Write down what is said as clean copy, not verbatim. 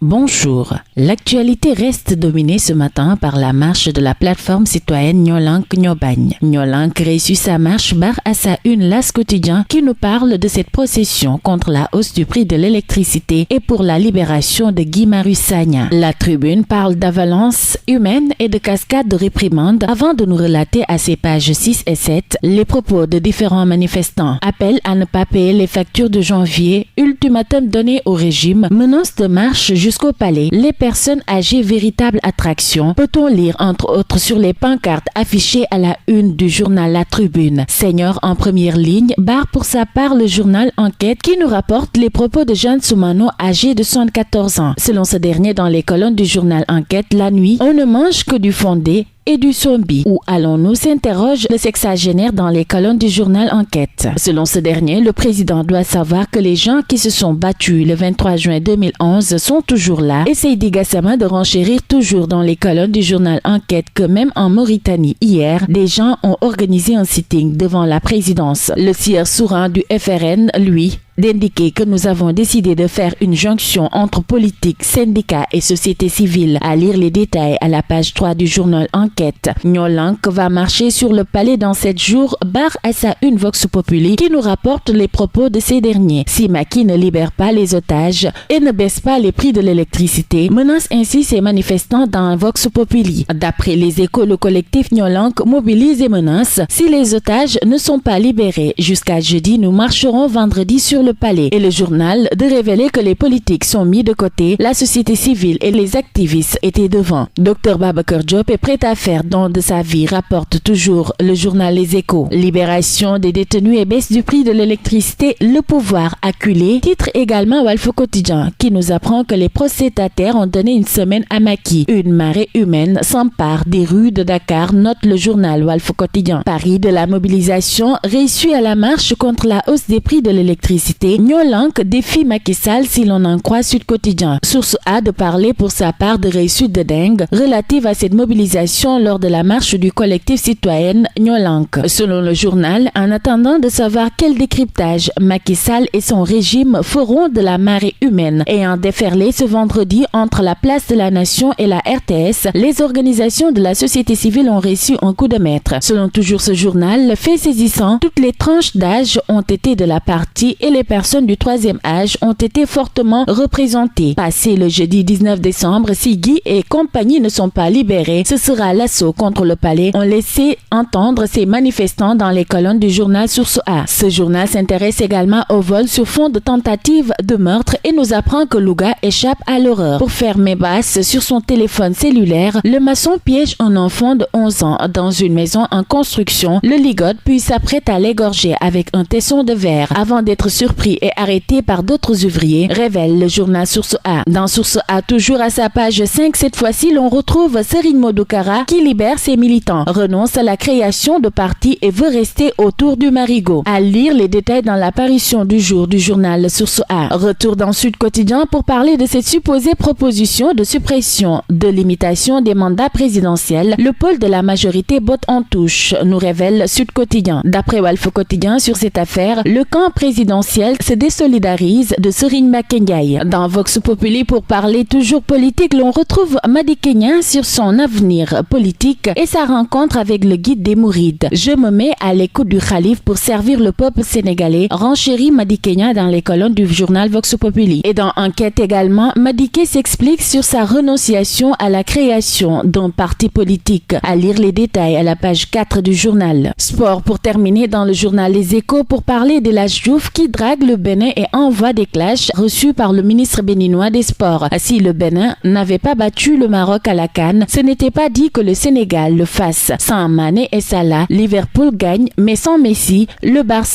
Bonjour. L'actualité reste dominée ce matin par la marche de la plateforme citoyenne Ñoo-Lank Ñoo Bañ. Ñoo-Lank réussit sa marche barre à sa une L'As quotidien qui nous parle de cette procession contre la hausse du prix de l'électricité et pour la libération de Guy Marius Sagna. La Tribune parle d'avalanche humaine et de cascade de réprimandes avant de nous relater à ses pages 6 et 7 les propos de différents manifestants. Appel à ne pas payer les factures de janvier, ultimatum donné au régime, menace de marche jusqu'au palais, les personnes âgées véritable attraction, peut-on lire entre autres sur les pancartes affichées à la une du journal La Tribune. Senior en première ligne, barre pour sa part le journal Enquête qui nous rapporte les propos de Jeanne Soumano âgée de 74 ans. Selon ce dernier dans les colonnes du journal Enquête, la nuit, on ne mange que du fondé et du zombie. Où allons-nous, s'interroge le sexagénaire dans les colonnes du journal Enquête. Selon ce dernier, le président doit savoir que les gens qui se sont battus le 23 juin 2011 sont toujours là et Seydi Gassama de renchérir toujours dans les colonnes du journal Enquête que même en Mauritanie hier, des gens ont organisé un sitting devant la présidence. Le sieur Souran du FRN, lui, d'indiquer que nous avons décidé de faire une jonction entre politique, syndicats et société civile. À lire les détails à la page 3 du journal Enquête. Ñoo-Lank va marcher sur le palais dans 7 jours, barre à sa une Vox Populi qui nous rapporte les propos de ces derniers. Si Macky ne libère pas les otages et ne baisse pas les prix de l'électricité, menace ainsi ses manifestants dans Vox Populi. D'après les Échos, le collectif Ñoo-Lank mobilise et menace. Si les otages ne sont pas libérés jusqu'à jeudi, nous marcherons vendredi sur le palais. Et le journal de révéler que les politiques sont mis de côté, la société civile et les activistes étaient devant. Dr Babacar Diop est prêt à faire don de sa vie, rapporte toujours le journal Les Échos. Libération des détenus et baisse du prix de l'électricité, le pouvoir acculé, titre également Walf Quotidien qui nous apprend que les protestataires ont donné une semaine à Macky. Une marée humaine s'empare des rues de Dakar, note le journal Walf Quotidien. Paris de la mobilisation réussit à la marche contre la hausse des prix de l'électricité. Ñoo-Lank défie Macky Sall si l'on en croit Sud Quotidien. Source A de parler pour sa part de réussite de dingue relative à cette mobilisation lors de la marche du collectif citoyen Ñoo-Lank. Selon le journal, en attendant de savoir quel décryptage Macky Sall et son régime feront de la marée humaine ayant déferlé ce vendredi entre la place de la Nation et la RTS, les organisations de la société civile ont reçu un coup de maître. Selon toujours ce journal, le fait saisissant, toutes les tranches d'âge ont été de la partie et les personnes du troisième âge ont été fortement représentées. Passé le jeudi 19 décembre, si Guy et compagnie ne sont pas libérés, ce sera l'assaut contre le palais, ont laissé entendre ces manifestants dans les colonnes du journal Source A. Ce journal s'intéresse également au vol sur fond de tentative de meurtre et nous apprend que Louga échappe à l'horreur. Pour faire mes basses sur son téléphone cellulaire, le maçon piège un enfant de 11 ans dans une maison en construction, le ligote puis s'apprête à l'égorger avec un tesson de verre avant d'être surpris et arrêté par d'autres ouvriers, révèle le journal Source A. Dans Source A, toujours à sa page 5, cette fois-ci, l'on retrouve Serigne Modou Kara qui libère ses militants, renonce à la création de partis et veut rester autour du marigot. À lire les détails dans l'apparition du jour du journal Source A. Retour dans Sud Quotidien pour parler de cette supposée proposition de suppression de l'imitation des mandats présidentiels. Le pôle de la majorité botte en touche, nous révèle Sud Quotidien. D'après Walf Quotidien sur cette affaire, le camp présidentiel se désolidarise de Serigne Mbacké Ndiaye. Dans Vox Populi pour parler toujours politique, l'on retrouve Madické Niang sur son avenir politique et sa rencontre avec le guide des Mourides. Je me mets à l'écoute du Khalife pour servir le peuple sénégalais, renchérit Madické Niang dans les colonnes du journal Vox Populi. Et dans Enquête également, Madické s'explique sur sa renonciation à la création d'un parti politique. À lire les détails à la page 4 du journal. Sport pour terminer dans le journal Les Échos pour parler de la Diouf qui drague le Bénin et envoie des clashs reçus par le ministre béninois des Sports. Si le Bénin n'avait pas battu le Maroc à la CAN, ce n'était pas dit que le Sénégal le fasse. Sans Mané et Salah, Liverpool gagne, mais sans Messi, le Barça